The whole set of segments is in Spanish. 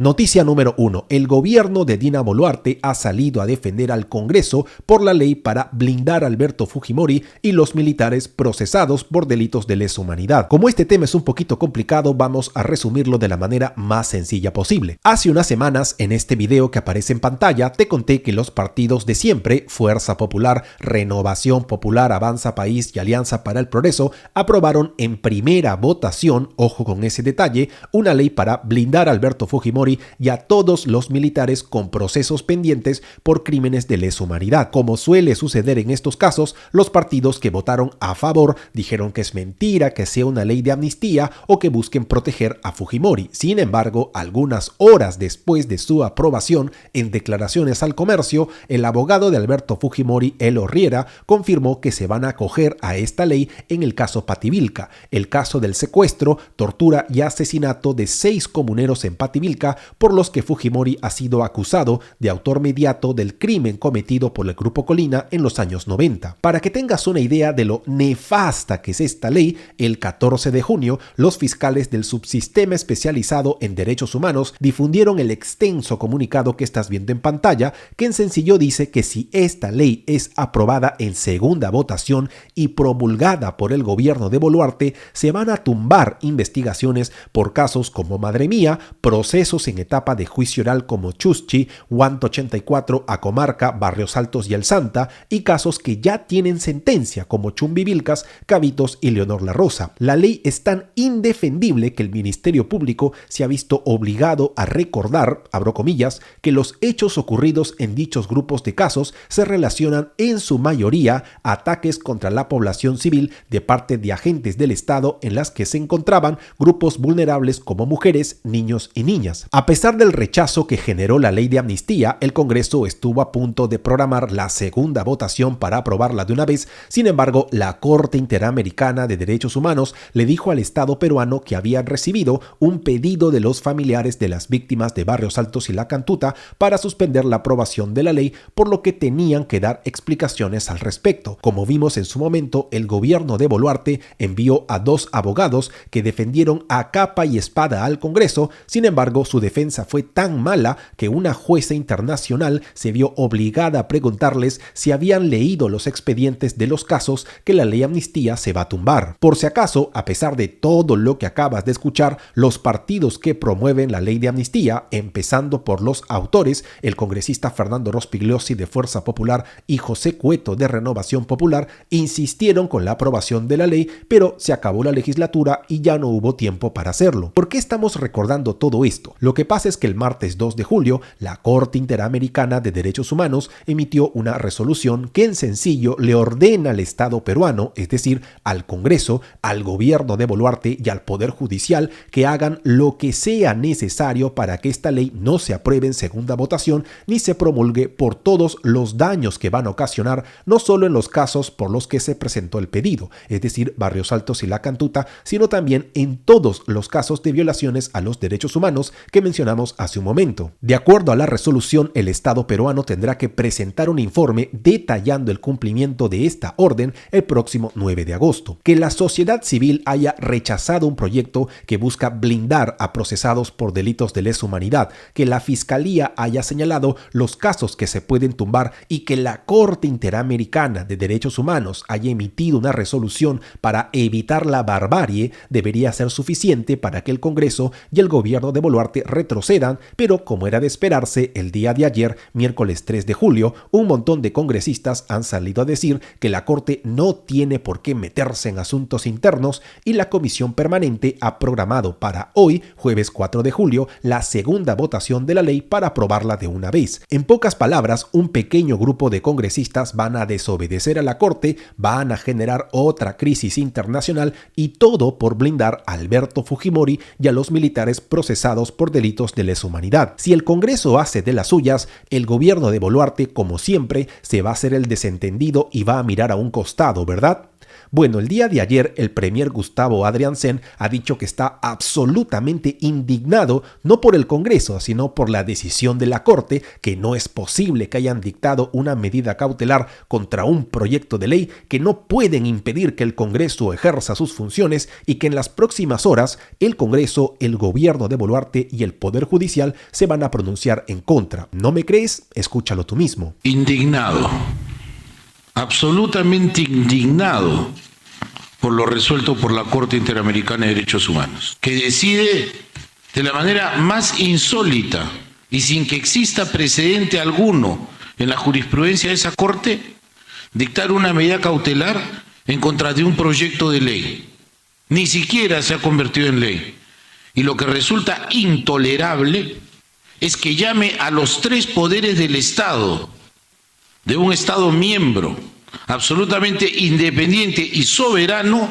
Noticia número 1. El gobierno de Dina Boluarte ha salido a defender al Congreso por la ley para blindar a Alberto Fujimori y los militares procesados por delitos de lesa humanidad. Como este tema es un poquito complicado, vamos a resumirlo de la manera más sencilla posible. Hace unas semanas, en este video que aparece en pantalla, te conté que los partidos de siempre, Fuerza Popular, Renovación Popular, Avanza País y Alianza para el Progreso, aprobaron en primera votación, ojo con ese detalle, una ley para blindar a Alberto Fujimori y a todos los militares con procesos pendientes por crímenes de lesa humanidad. Como suele suceder en estos casos, los partidos que votaron a favor dijeron que es mentira que sea una ley de amnistía o que busquen proteger a Fujimori. Sin embargo, algunas horas después de su aprobación, en declaraciones al comercio, el abogado de Alberto Fujimori, Elo Riera, confirmó que se van a acoger a esta ley en el caso Pativilca, el caso del secuestro, tortura y asesinato de 6 comuneros en Pativilca, por los que Fujimori ha sido acusado de autor mediato del crimen cometido por el Grupo Colina en los años 90. Para que tengas una idea de lo nefasta que es esta ley, el 14 de junio, los fiscales del Subsistema Especializado en Derechos Humanos difundieron el extenso comunicado que estás viendo en pantalla, que en sencillo dice que si esta ley es aprobada en segunda votación y promulgada por el gobierno de Boluarte, se van a tumbar investigaciones por casos como Madre Mía, procesos en etapa de juicio oral como Chuschi, Guanto 84, Acomarca, Barrios Altos y El Santa, y casos que ya tienen sentencia como Chumbivilcas, Cabitos y Leonor La Rosa. La ley es tan indefendible que el Ministerio Público se ha visto obligado a recordar, abro comillas, que los hechos ocurridos en dichos grupos de casos se relacionan en su mayoría a ataques contra la población civil de parte de agentes del Estado en las que se encontraban grupos vulnerables como mujeres, niños y niñas. A pesar del rechazo que generó la ley de amnistía, el Congreso estuvo a punto de programar la segunda votación para aprobarla de una vez. Sin embargo, la Corte Interamericana de Derechos Humanos le dijo al Estado peruano que habían recibido un pedido de los familiares de las víctimas de Barrios Altos y La Cantuta para suspender la aprobación de la ley, por lo que tenían que dar explicaciones al respecto. Como vimos en su momento, el gobierno de Boluarte envió a 2 abogados que defendieron a capa y espada al Congreso. Sin embargo, su defensa fue tan mala que una jueza internacional se vio obligada a preguntarles si habían leído los expedientes de los casos que la ley amnistía se va a tumbar. Por si acaso, a pesar de todo lo que acabas de escuchar, los partidos que promueven la ley de amnistía, empezando por los autores, el congresista Fernando Rospigliosi de Fuerza Popular y José Cueto de Renovación Popular, insistieron con la aprobación de la ley, pero se acabó la legislatura y ya no hubo tiempo para hacerlo. ¿Por qué estamos recordando todo esto? Lo que pasa es que el martes 2 de julio, la Corte Interamericana de Derechos Humanos emitió una resolución que en sencillo le ordena al Estado peruano, es decir, al Congreso, al gobierno de Boluarte y al Poder Judicial, que hagan lo que sea necesario para que esta ley no se apruebe en segunda votación ni se promulgue por todos los daños que van a ocasionar, no solo en los casos por los que se presentó el pedido, es decir, Barrios Altos y La Cantuta, sino también en todos los casos de violaciones a los derechos humanos que mencionamos hace un momento. De acuerdo a la resolución, el Estado peruano tendrá que presentar un informe detallando el cumplimiento de esta orden el próximo 9 de agosto. Que la sociedad civil haya rechazado un proyecto que busca blindar a procesados por delitos de lesa humanidad, que la Fiscalía haya señalado los casos que se pueden tumbar y que la Corte Interamericana de Derechos Humanos haya emitido una resolución para evitar la barbarie, debería ser suficiente para que el Congreso y el gobierno de Boluarte retrocedan, pero como era de esperarse, el día de ayer, miércoles 3 de julio, un montón de congresistas han salido a decir que la Corte no tiene por qué meterse en asuntos internos y la Comisión Permanente ha programado para hoy, jueves 4 de julio, la segunda votación de la ley para aprobarla de una vez. En pocas palabras, un pequeño grupo de congresistas van a desobedecer a la Corte, van a generar otra crisis internacional y todo por blindar a Alberto Fujimori y a los militares procesados por delitos de lesa humanidad. Si el Congreso hace de las suyas, el gobierno de Boluarte, como siempre, se va a hacer el desentendido y va a mirar a un costado, ¿verdad? Bueno, el día de ayer el premier Gustavo Adriansen ha dicho que está absolutamente indignado no por el Congreso, sino por la decisión de la Corte, que no es posible que hayan dictado una medida cautelar contra un proyecto de ley, que no pueden impedir que el Congreso ejerza sus funciones y que en las próximas horas el Congreso, el gobierno de Boluarte y el Poder Judicial se van a pronunciar en contra. ¿No me crees? Escúchalo tú mismo. Indignado, absolutamente indignado por lo resuelto por la Corte Interamericana de Derechos Humanos, que decide de la manera más insólita y sin que exista precedente alguno en la jurisprudencia de esa Corte, dictar una medida cautelar en contra de un proyecto de ley. Ni siquiera se ha convertido en ley. Y lo que resulta intolerable es que llame a los tres poderes del Estado, de un Estado miembro, absolutamente independiente y soberano,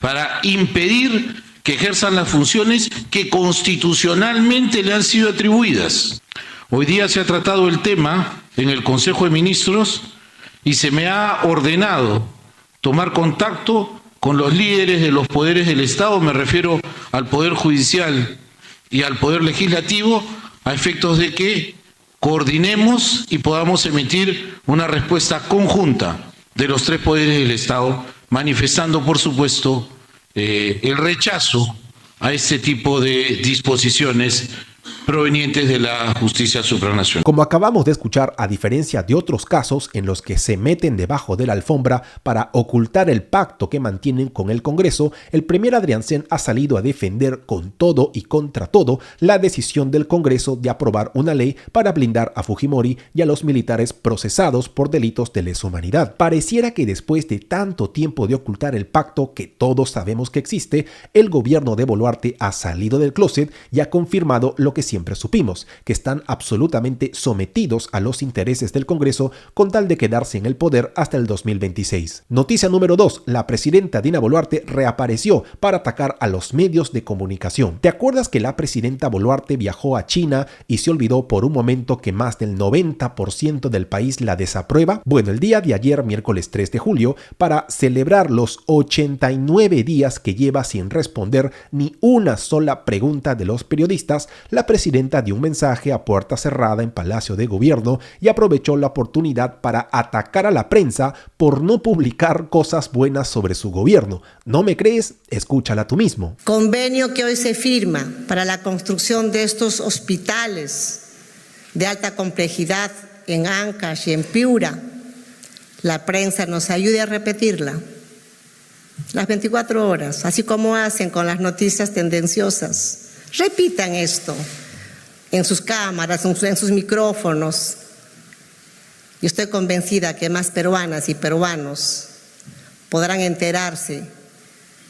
para impedir que ejerzan las funciones que constitucionalmente le han sido atribuidas. Hoy día se ha tratado el tema en el Consejo de Ministros y se me ha ordenado tomar contacto con los líderes de los poderes del Estado, me refiero al Poder Judicial y al Poder Legislativo, a efectos de que coordinemos y podamos emitir una respuesta conjunta de los tres poderes del Estado, manifestando, por supuesto, el rechazo a este tipo de disposiciones provenientes de la justicia supranacional. Como acabamos de escuchar, a diferencia de otros casos en los que se meten debajo de la alfombra para ocultar el pacto que mantienen con el Congreso, el premier Adriansen ha salido a defender con todo y contra todo la decisión del Congreso de aprobar una ley para blindar a Fujimori y a los militares procesados por delitos de lesa humanidad. Pareciera que después de tanto tiempo de ocultar el pacto que todos sabemos que existe, el gobierno de Boluarte ha salido del closet y ha confirmado lo que siempre supimos, que están absolutamente sometidos a los intereses del Congreso con tal de quedarse en el poder hasta el 2026. Noticia número 2. La presidenta Dina Boluarte reapareció para atacar a los medios de comunicación. ¿Te acuerdas que la presidenta Boluarte viajó a China y se olvidó por un momento que más del 90% del país la desaprueba? Bueno, el día de ayer, miércoles 3 de julio, para celebrar los 89 días que lleva sin responder ni una sola pregunta de los periodistas, la presidenta dio un mensaje a puerta cerrada en Palacio de Gobierno y aprovechó la oportunidad para atacar a la prensa por no publicar cosas buenas sobre su gobierno. ¿No me crees? Escúchala tú mismo. Convenio que hoy se firma para la construcción de estos hospitales de alta complejidad en Ancash y en Piura. La prensa nos ayude a repetirla las 24 horas, así como hacen con las noticias tendenciosas. Repitan esto en sus cámaras, en sus micrófonos. Yo estoy convencida que más peruanas y peruanos podrán enterarse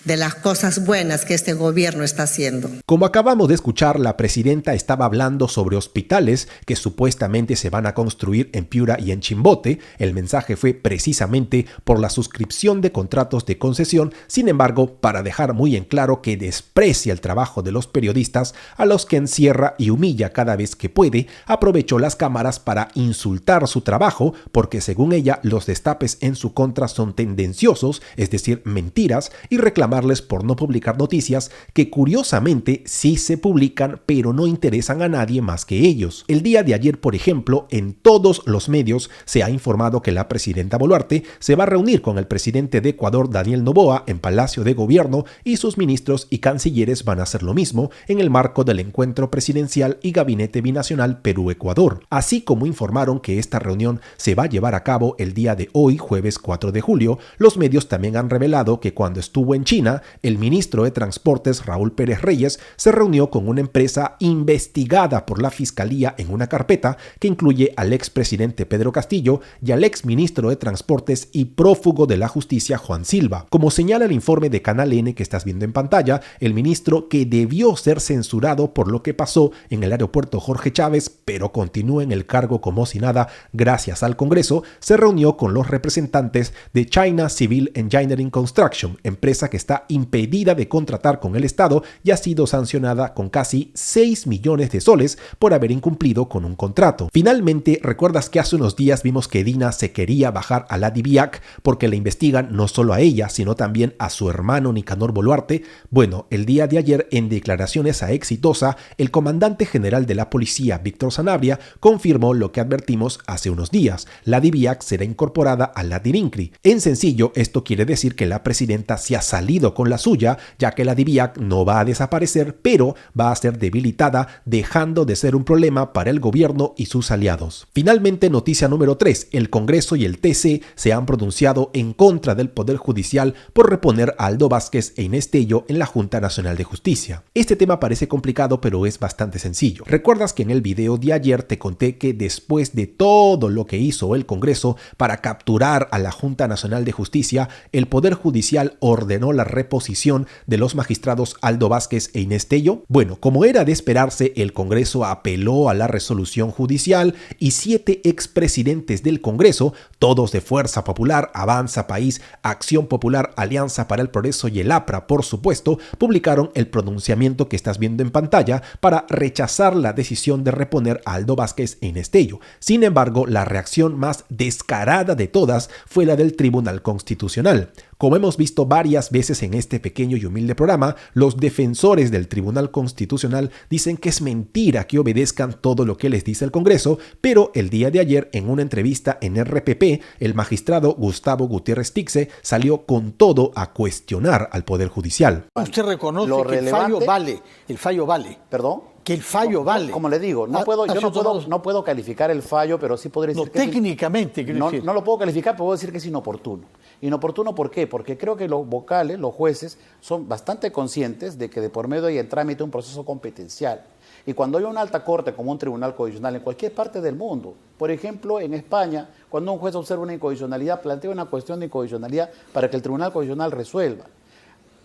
de las cosas buenas que este gobierno está haciendo. Como acabamos de escuchar, la presidenta estaba hablando sobre hospitales que supuestamente se van a construir en Piura y en Chimbote. El mensaje fue precisamente por la suscripción de contratos de concesión. Sin embargo, para dejar muy en claro que desprecia el trabajo de los periodistas, a los que encierra y humilla cada vez que puede, aprovechó las cámaras para insultar su trabajo, porque según ella, los destapes en su contra son tendenciosos, es decir, mentiras, y reclamarles por no publicar noticias que curiosamente sí se publican, pero no interesan a nadie más que ellos. El día de ayer, por ejemplo, en todos los medios se ha informado que la presidenta Boluarte se va a reunir con el presidente de Ecuador, Daniel Noboa, en Palacio de Gobierno, y sus ministros y cancilleres van a hacer lo mismo en el marco del encuentro presidencial y gabinete binacional Perú-Ecuador. Así como informaron que esta reunión se va a llevar a cabo el día de hoy, jueves 4 de julio, los medios también han revelado que cuando estuvo en China, el ministro de Transportes, Raúl Pérez Reyes, se reunió con una empresa investigada por la Fiscalía en una carpeta que incluye al expresidente Pedro Castillo y al exministro de Transportes y prófugo de la Justicia, Juan Silva. Como señala el informe de Canal N que estás viendo en pantalla, el ministro, que debió ser censurado por lo que pasó en el aeropuerto Jorge Chávez, pero continúa en el cargo como si nada gracias al Congreso, se reunió con los representantes de China Civil Engineering Construction, empresa que está está impedida de contratar con el Estado y ha sido sancionada con casi 6 millones de soles por haber incumplido con un contrato. Finalmente, ¿recuerdas que hace unos días vimos que Dina se quería bajar a la DIVIAC porque le investigan no solo a ella, sino también a su hermano Nicanor Boluarte? Bueno, el día de ayer, en declaraciones a Exitosa, el comandante general de la policía, Víctor Sanabria, confirmó lo que advertimos hace unos días: la DIVIAC será incorporada a la DIRINCRI. En sencillo, esto quiere decir que la presidenta se ha salido con la suya, ya que la DIVIAC no va a desaparecer, pero va a ser debilitada, dejando de ser un problema para el gobierno y sus aliados. Finalmente, noticia número 3. El Congreso y el TC se han pronunciado en contra del Poder Judicial por reponer a Aldo Vázquez e Inés Tello en la Junta Nacional de Justicia. Este tema parece complicado, pero es bastante sencillo. ¿Recuerdas que en el video de ayer te conté que después de todo lo que hizo el Congreso para capturar a la Junta Nacional de Justicia, el Poder Judicial ordenó la reposición de los magistrados Aldo Vázquez e Inés Tello? Bueno, como era de esperarse, el Congreso apeló a la resolución judicial y 7 expresidentes del Congreso, todos de Fuerza Popular, Avanza País, Acción Popular, Alianza para el Progreso y el APRA, por supuesto, publicaron el pronunciamiento que estás viendo en pantalla para rechazar la decisión de reponer a Aldo Vázquez e Inés Tello. Sin embargo, la reacción más descarada de todas fue la del Tribunal Constitucional. Como hemos visto varias veces en este pequeño y humilde programa, los defensores del Tribunal Constitucional dicen que es mentira que obedezcan todo lo que les dice el Congreso, pero el día de ayer, en una entrevista en RPP, el magistrado Gustavo Gutiérrez Tixe salió con todo a cuestionar al Poder Judicial. Usted reconoce que el fallo vale. ¿Perdón? Que el fallo vale. Como le digo, no puedo calificar el fallo, pero sí podría decir que técnicamente, no lo puedo calificar, pero puedo decir que es inoportuno. ¿Inoportuno por qué? Porque creo que los vocales, los jueces, son bastante conscientes de que de por medio hay en trámite un proceso competencial. Y cuando hay una alta corte como un tribunal constitucional en cualquier parte del mundo, por ejemplo en España, cuando un juez observa una inconstitucionalidad, plantea una cuestión de inconstitucionalidad para que el tribunal constitucional resuelva.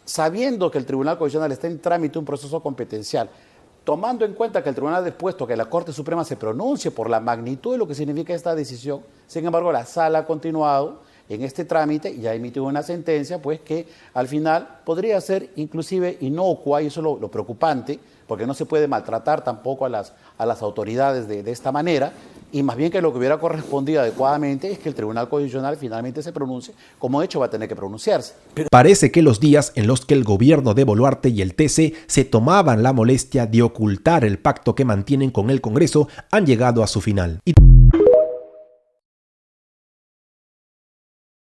Sabiendo que el tribunal constitucional está en trámite un proceso competencial, tomando en cuenta que el tribunal ha dispuesto que la Corte Suprema se pronuncie por la magnitud de lo que significa esta decisión, sin embargo la Sala ha continuado en este trámite y ha emitido una sentencia pues que al final podría ser inclusive inocua, y eso es lo preocupante, porque no se puede maltratar tampoco a las autoridades de esta manera, y más bien que lo que hubiera correspondido adecuadamente es que el Tribunal Constitucional finalmente se pronuncie, como de hecho va a tener que pronunciarse. Parece que los días en los que el gobierno de Boluarte y el TC se tomaban la molestia de ocultar el pacto que mantienen con el Congreso han llegado a su final.